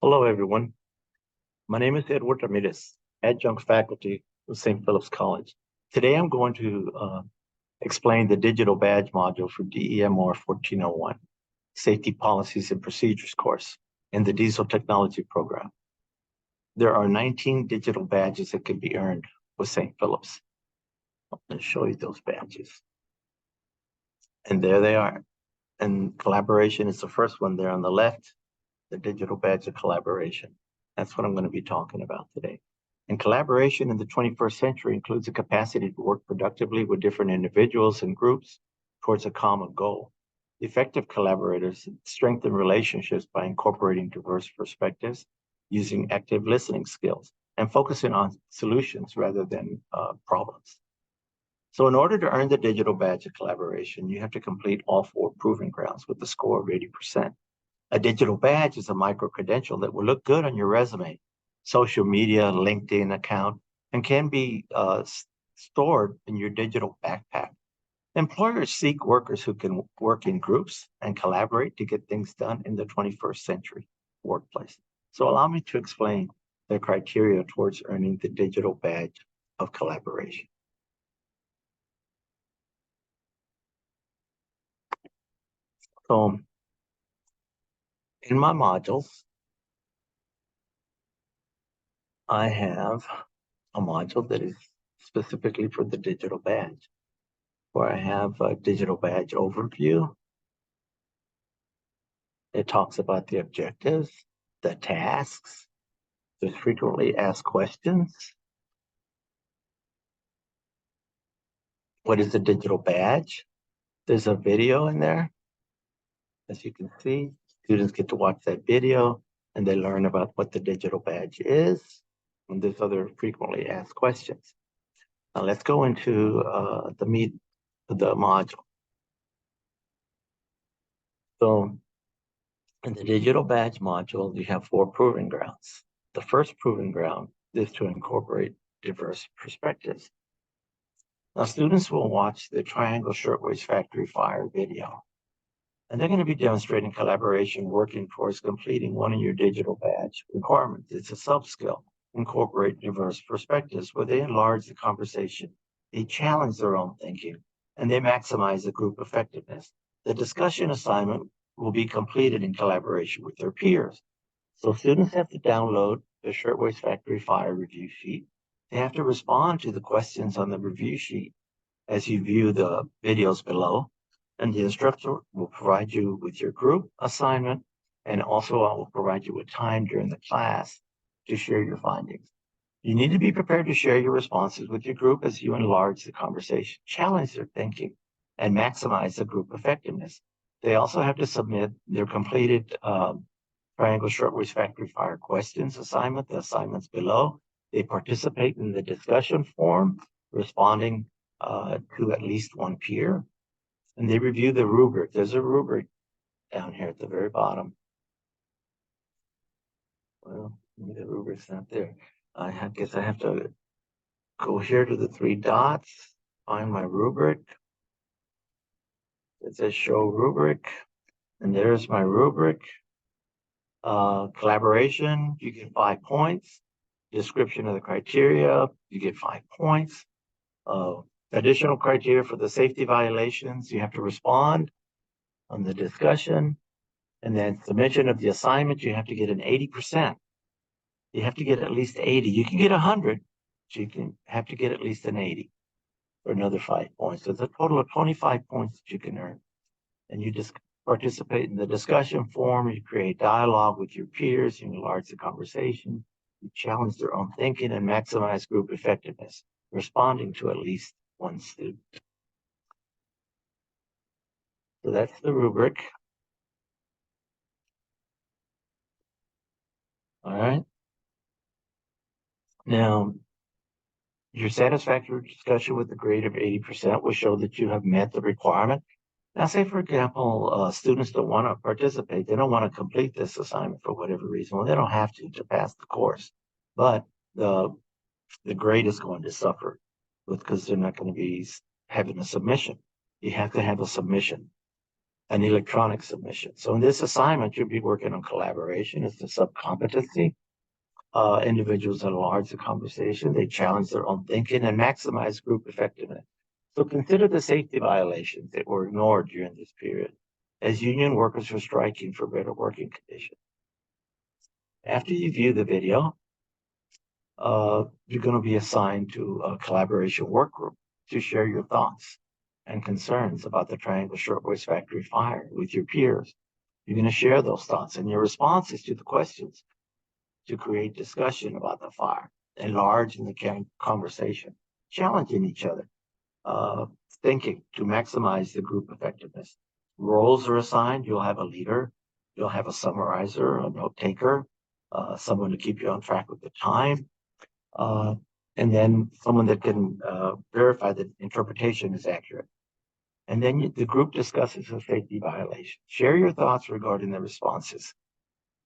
Hello, everyone. My name is Edward Ramirez, adjunct faculty of St. Philip's College. Today, I'm going to explain the digital badge module for DEMR 1401, Safety Policies and Procedures course in the Diesel Technology program. There are 19 digital badges that can be earned with St. Philip's. I'm going to show you those badges. And there they are. And collaboration is the first one there on the left, the digital badge of collaboration. That's what I'm going to be talking about today. And collaboration in the 21st century includes the capacity to work productively with different individuals and groups towards a common goal. Effective collaborators strengthen relationships by incorporating diverse perspectives, using active listening skills, and focusing on solutions rather than problems. So in order to earn the digital badge of collaboration, you have to complete all 4 proving grounds with a score of 80%. A digital badge is a micro-credential that will look good on your resume, social media, LinkedIn account, and can be stored in your digital backpack. Employers seek workers who can work in groups and collaborate to get things done in the 21st century workplace. So allow me to explain the criteria towards earning the digital badge of collaboration. So in my modules, I have a module that is specifically for the digital badge, where I have a digital badge overview. It talks about the objectives, the tasks, the frequently asked questions. What is the digital badge? There's a video in there. As you can see, students get to watch that video and they learn about what the digital badge is. And there's other frequently asked questions. Now let's go into the module. So in the digital badge module, you have 4 proving grounds. The first proving ground is to incorporate diverse perspectives. Now, students will watch the Triangle Shirtwaist Factory Fire video, and they're going to be demonstrating collaboration, working towards completing one of your digital badge requirements. It's a sub-skill. Incorporate diverse perspectives where they enlarge the conversation, they challenge their own thinking, and they maximize the group effectiveness. The discussion assignment will be completed in collaboration with their peers. So students have to download the Shirtwaist Factory Fire review sheet. They have to respond to the questions on the review sheet as you view the videos below. And the instructor will provide you with your group assignment, and also I will provide you with time during the class to share your findings. You need to be prepared to share your responses with your group as you enlarge the conversation, challenge their thinking, and maximize the group effectiveness. They also have to submit their completed Triangle Shirtwaist Factory Fire questions assignment, the assignments below. They participate in the discussion forum, responding to at least one peer. And they review the rubric. There's a rubric down here at the very bottom. Well, the rubric's not there. I guess I have to go here to the 3 dots, find my rubric. It says show rubric, and there's my rubric. Collaboration, you get 5 points. Description of the criteria, you get 5 points. Additional criteria for the safety violations, you have to respond on the discussion. And then submission of the assignment, you have to get an 80%. You have to get at least 80. You can get 100, but you can have to get at least an 80 for another 5 points. So it's a total of 25 points that you can earn. And you just participate in the discussion forum, you create dialogue with your peers, you enlarge the conversation, you challenge their own thinking and maximize group effectiveness, responding to at least one student. So that's the rubric. All right. Now, your satisfactory discussion with a grade of 80% will show that you have met the requirement. Now, say, for example, students don't want to participate. They don't want to complete this assignment for whatever reason. Well, they don't have to pass the course. But the grade is going to suffer because they're not going to be having a submission. You have to have a submission. and electronic submission. So in this assignment, you'll be working on collaboration. It's a sub-competency. Individuals enlarge the conversation, they challenge their own thinking, and maximize group effectiveness. So consider the safety violations that were ignored during this period, as union workers were striking for better working conditions. After you view the video, you're going to be assigned to a collaboration work group to share your thoughts and concerns about the Triangle Shirtwaist Factory fire with your peers. You're going to share those thoughts and your responses to the questions to create discussion about the fire, enlarging the conversation, challenging each other, thinking to maximize the group effectiveness. Roles are assigned. You'll have a leader, you'll have a summarizer, a note taker, someone to keep you on track with the time, and then someone that can verify that interpretation is accurate. And then the group discusses a safety violation. Share your thoughts regarding the responses.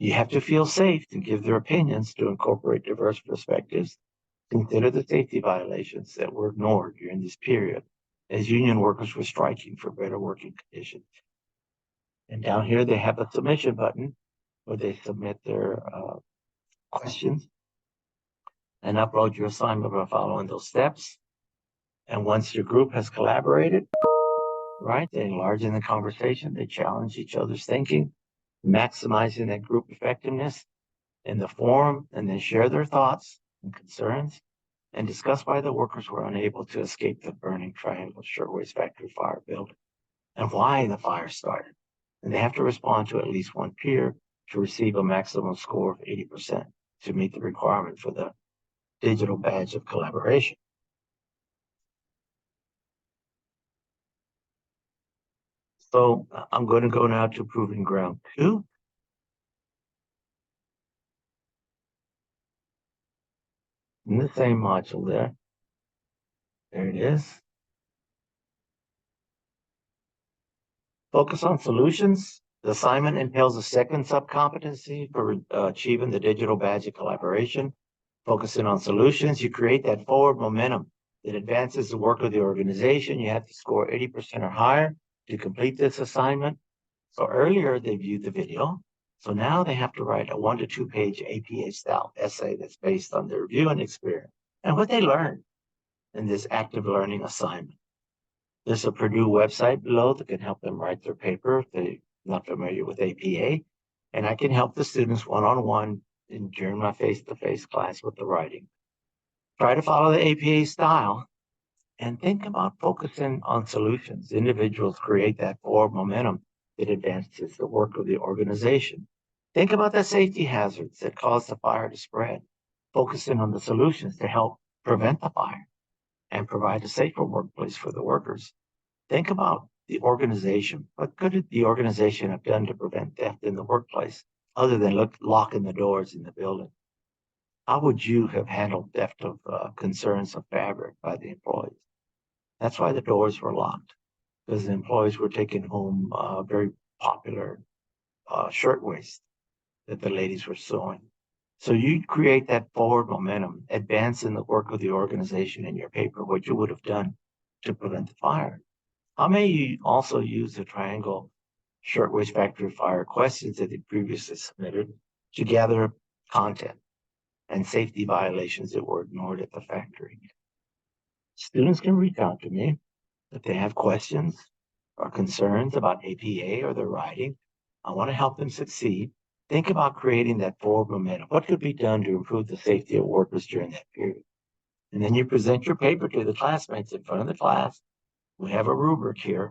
You have to feel safe to give their opinions to incorporate diverse perspectives. Consider the safety violations that were ignored during this period as union workers were striking for better working conditions. And down here, they have a submission button where they submit their questions and upload your assignment by following those steps. And once your group has collaborated, right, they enlarge in the conversation, they challenge each other's thinking, maximizing that group effectiveness in the forum, and then share their thoughts and concerns and discuss why the workers were unable to escape the burning Triangle Shirtwaist Factory fire building and why the fire started. And they have to respond to at least one peer to receive a maximum score of 80% to meet the requirement for the digital badge of collaboration. So I'm going to go now to Proving Ground 2. In the same module there. There it is. Focus on solutions. The assignment entails a second subcompetency for achieving the digital badge of collaboration. Focusing on solutions, you create that forward momentum that advances the work of the organization. You have to score 80% or higher to complete this assignment. So earlier they viewed the video. So now they have to write a 1 to 2 page APA style essay that's based on their viewing experience and what they learned in this active learning assignment. There's a Purdue website below that can help them write their paper if they're not familiar with APA. And I can help the students one-on-one during my face-to-face class with the writing. Try to follow the APA style and think about focusing on solutions. Individuals create that forward momentum that advances the work of the organization. Think about the safety hazards that cause the fire to spread, focusing on the solutions to help prevent the fire and provide a safer workplace for the workers. Think about the organization. What could the organization have done to prevent theft in the workplace other than locking the doors in the building? How would you have handled theft of concerns of fabric by the employees? That's why the doors were locked, because the employees were taking home very popular shirtwaist that the ladies were sewing. So you create that forward momentum, advance in the work of the organization in your paper, what you would have done to prevent the fire. How may you also use the Triangle Shirtwaist Factory fire questions that they previously submitted to gather content and safety violations that were ignored at the factory? Students can reach out to me if they have questions or concerns about APA or their writing. I want to help them succeed. Think about creating that forward momentum. What could be done to improve the safety of workers during that period? And then you present your paper to the classmates in front of the class. We have a rubric here.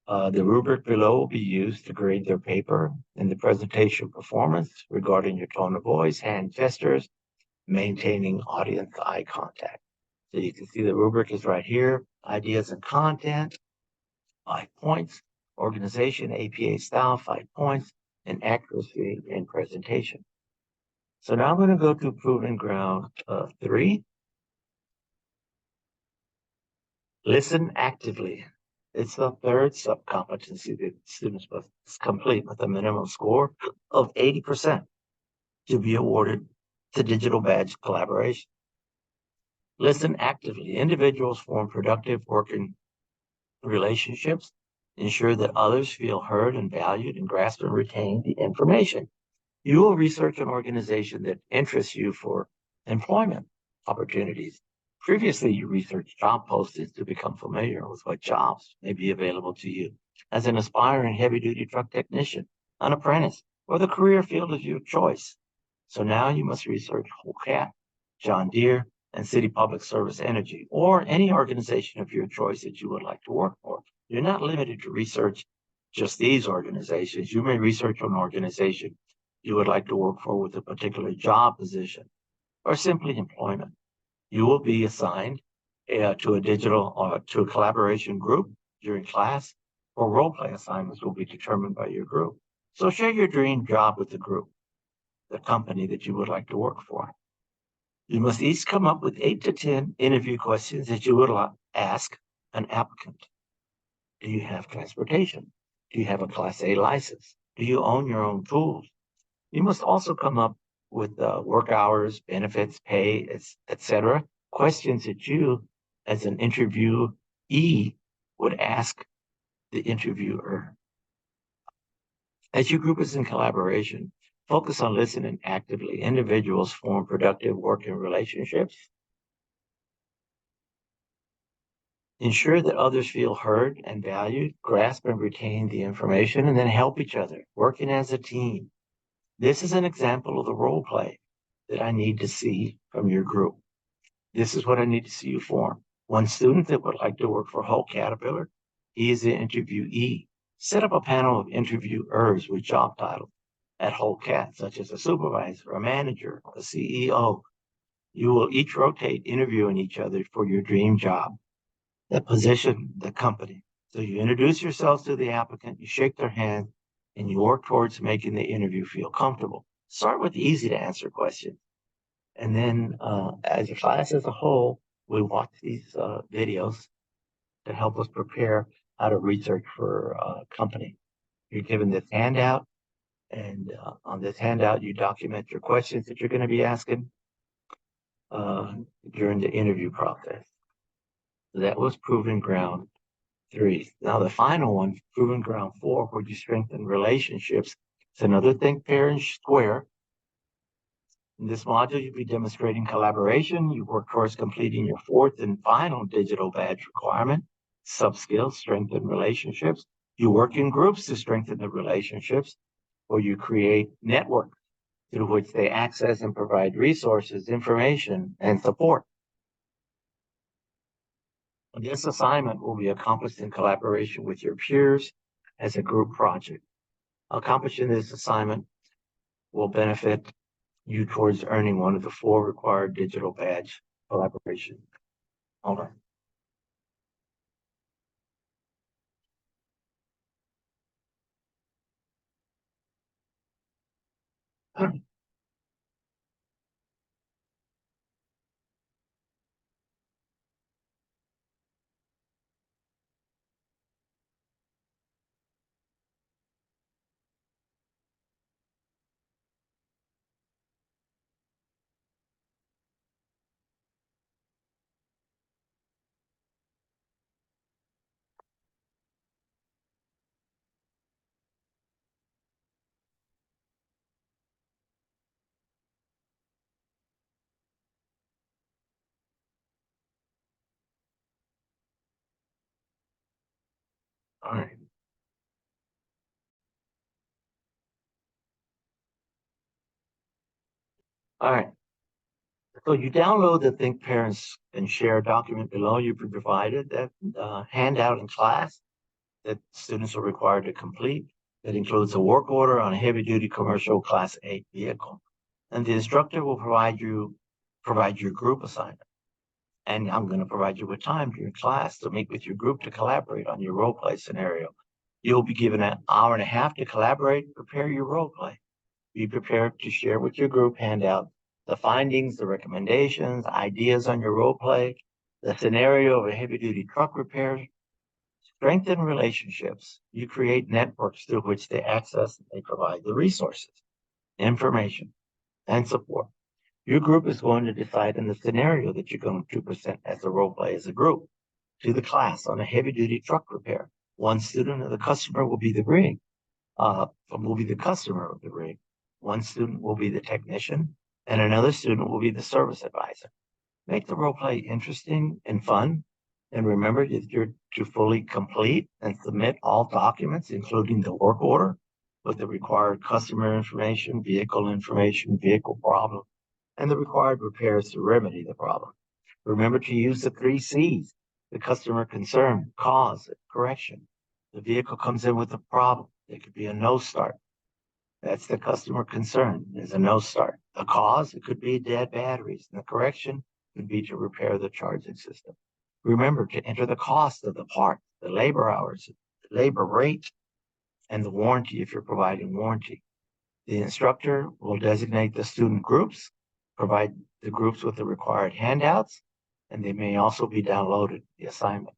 The rubric below will be used to grade their paper and the presentation performance regarding your tone of voice, hand gestures, maintaining audience eye contact. So you can see the rubric is right here. Ideas and content, 5 points. Organization, APA style, 5 points. And accuracy in presentation. So now I'm going to go to Proving Ground 3. Listen actively. It's the third subcompetency that students must complete with a minimum score of 80% to be awarded the digital badge collaboration. Listen actively. Individuals form productive working relationships Ensure that others feel heard and valued and grasp and retain the information. You will research an organization that interests you for employment opportunities. Previously, you researched job postings to become familiar with what jobs may be available to you as an aspiring heavy-duty truck technician, an apprentice, or the career field of your choice. So now you must research Whole John Deere, and City Public Service Energy, or any organization of your choice that you would like to work for. You're not limited to research just these organizations. You may research an organization you would like to work for with a particular job position or simply employment. You will be assigned to a digital or to a collaboration group during class, or role play assignments will be determined by your group. So share your dream job with the group, the company that you would like to work for. You must each come up with 8 to 10 interview questions that you would ask an applicant. Do you have transportation? Do you have a Class A license? Do you own your own tools? You must also come up with work hours, benefits, pay, etc. Questions that you, as an interviewee, would ask the interviewer. As your group is in collaboration, focus on listening actively. Individuals form productive working relationships. Ensure that others feel heard and valued, grasp and retain the information, and then help each other, working as a team. This is an example of the role play that I need to see from your group. This is what I need to see you form. One student that would like to work for Hull Caterpillar, he is the interviewee. Set up a panel of interviewers with job titles at Hull Cat, such as a supervisor, a manager, a CEO. You will each rotate interviewing each other for your dream job, the position, the company. So you introduce yourselves to the applicant, you shake their hand, and you work towards making the interview feel comfortable. Start with easy to answer questions. And then as a class as a whole, we watch these videos to help us prepare how to research for a company. You're given this handout, and on this handout, you document your questions that you're going to be asking during the interview process. So that was Proving Ground 3. Now the final one, Proving Ground 4, where you strengthen relationships. It's another Think, Pair, and Square. In this module, you'll be demonstrating collaboration. You work towards completing your 4th and final digital badge requirement, sub-skills, strengthen relationships. You work in groups to strengthen the relationships, or you create networks through which they access and provide resources, information, and support. This assignment will be accomplished in collaboration with your peers as a group project. Accomplishing this assignment will benefit you towards earning one of the 4 required digital badge collaboration. Hold on. All right. All right. So you download the Think Parents and Share document below. You provided that handout in class that students are required to complete. That includes a work order on a heavy-duty commercial Class 8 vehicle. And the instructor will provide your group assignment. And I'm going to provide you with time during class to meet with your group to collaborate on your role play scenario. You'll be given an hour and a half to collaborate, prepare your role play. Be prepared to share with your group, hand out the findings, the recommendations, ideas on your role play, the scenario of a heavy-duty truck repair. Strengthen relationships. You create networks through which they access and they provide the resources, information, and support. Your group is going to decide in the scenario that you're going to present as a role play as a group to the class on a heavy-duty truck repair. One student of the customer will be the rig. Will be the customer of the rig. One student will be the technician, and another student will be the service advisor. Make the role play interesting and fun. And remember that you're to fully complete and submit all documents, including the work order with the required customer information, vehicle problem, and the required repairs to remedy the problem. Remember to use the 3 C's, the customer concern, cause, and correction. The vehicle comes in with a problem. It could be a no start. That's the customer concern, is a no start. The cause, it could be dead batteries. And the correction could be to repair the charging system. Remember to enter the cost of the part, the labor hours, the labor rate, and the warranty if you're providing warranty. The instructor will designate the student groups, provide the groups with the required handouts, and they may also be downloaded, the assignment.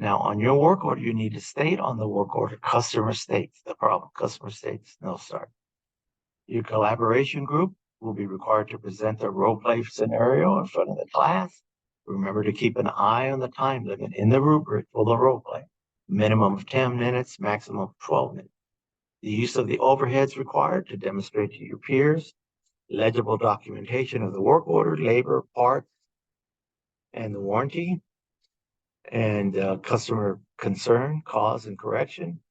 Now, on your work order, you need to state on the work order, customer states the problem. Customer states no start. Your collaboration group will be required to present the role play scenario in front of the class. Remember to keep an eye on the time limit in the rubric for the role play. Minimum of 10 minutes, maximum of 12 minutes. The use of the overheads required to demonstrate to your peers. Legible documentation of the work order, labor, parts, and the warranty. And customer concern, cause, and correction.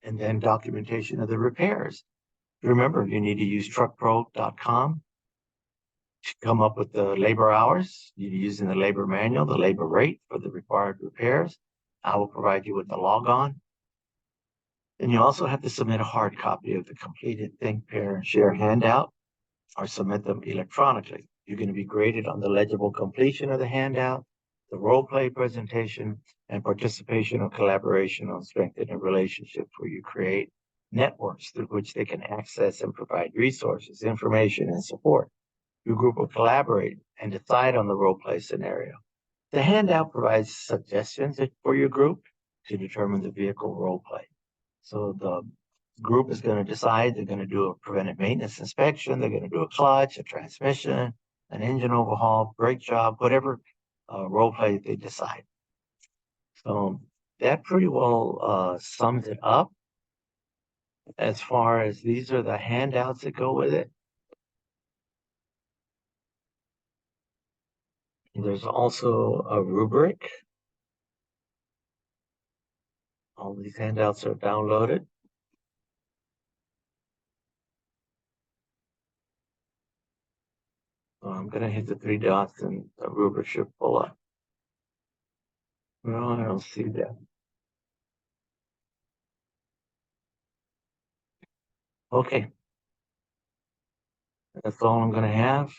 And then documentation of the repairs. Remember, you need to use truckpro.com to come up with the labor hours. You're using the labor manual, the labor rate for the required repairs. I will provide you with the logon. And you also have to submit a hard copy of the completed Think, Pair, and Share handout or submit them electronically. You're going to be graded on the legible completion of the handout, the role play presentation, and participation or collaboration on strengthening relationships where you create networks through which they can access and provide resources, information, and support. Your group will collaborate and decide on the role play scenario. The handout provides suggestions for your group to determine the vehicle role play. So the group is going to decide they're going to do a preventive maintenance inspection, they're going to do a clutch, a transmission, an engine overhaul, brake job, whatever role play they decide. So that pretty well sums it up. As far as these are the handouts that go with it. There's also a rubric. All these handouts are downloaded. So I'm going to hit the 3 dots and the rubric should pull up. No, I don't see that. Okay. That's all I'm going to have.